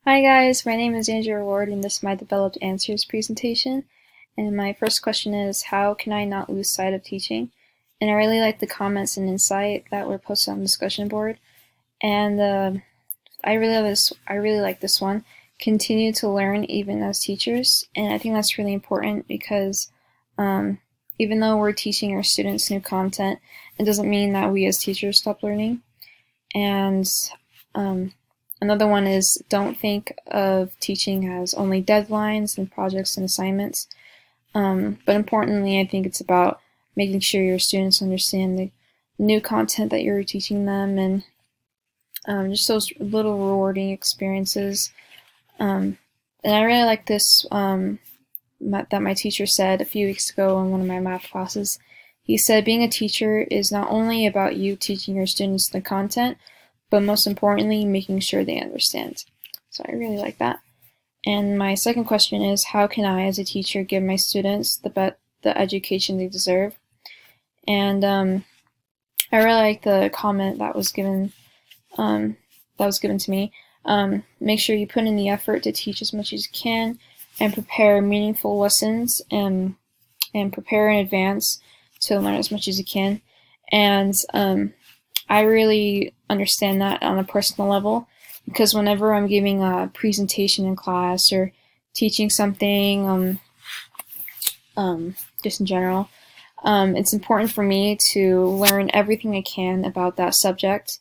Hi guys, my name is Andrea Ward and this is my Developed Answers presentation. And my first question is, how can I not lose sight of teaching? And I really like the comments and insight that were posted on the discussion board. And I really like this one. Continue to learn even as teachers. And I think that's really important because even though we're teaching our students new content, it doesn't mean that we as teachers stop learning. And another one is, don't think of teaching as only deadlines and projects and assignments. But importantly, I think it's about making sure your students understand the new content that you're teaching them, and just those little rewarding experiences. And I really like this that my teacher said a few weeks ago in one of my math classes. He said, being a teacher is not only about you teaching your students the content, but most importantly, making sure they understand. So I really like that. And my second question is, how can I, as a teacher, give my students the education they deserve? And I really like the comment that was given to me. Make sure you put in the effort to teach as much as you can, and prepare meaningful lessons, and prepare in advance to learn as much as you can. And I really understand that on a personal level, because whenever I'm giving a presentation in class or teaching something, just in general, it's important for me to learn everything I can about that subject,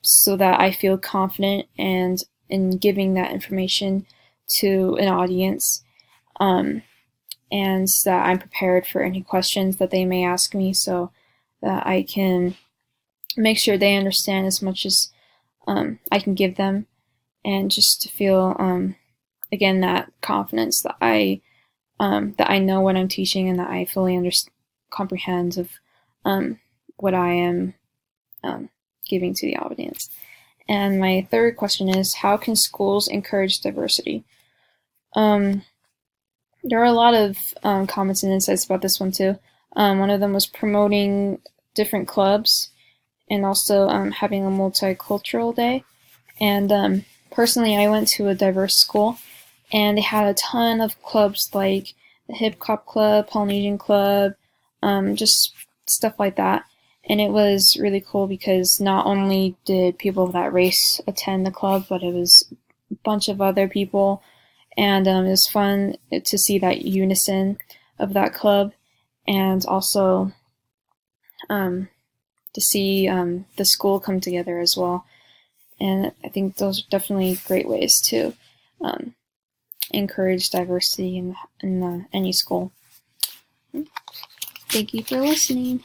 so that I feel confident and in giving that information to an audience, and that I'm prepared for any questions that they may ask me, so that I can make sure they understand as much as I can give them, and just to feel again that confidence that I know what I'm teaching, and that I fully comprehend of what I am giving to the audience. And my third question is, how can schools encourage diversity? There are a lot of comments and insights about this one too. One of them was promoting different clubs, and also having a multicultural day. And personally, I went to a diverse school, and they had a ton of clubs like the Hip Hop Club, Polynesian Club, just stuff like that. And it was really cool because not only did people of that race attend the club, but it was a bunch of other people. And it was fun to see that unison of that club, and also to see the school come together as well. And I think those are definitely great ways to encourage diversity in any school. Thank you for listening.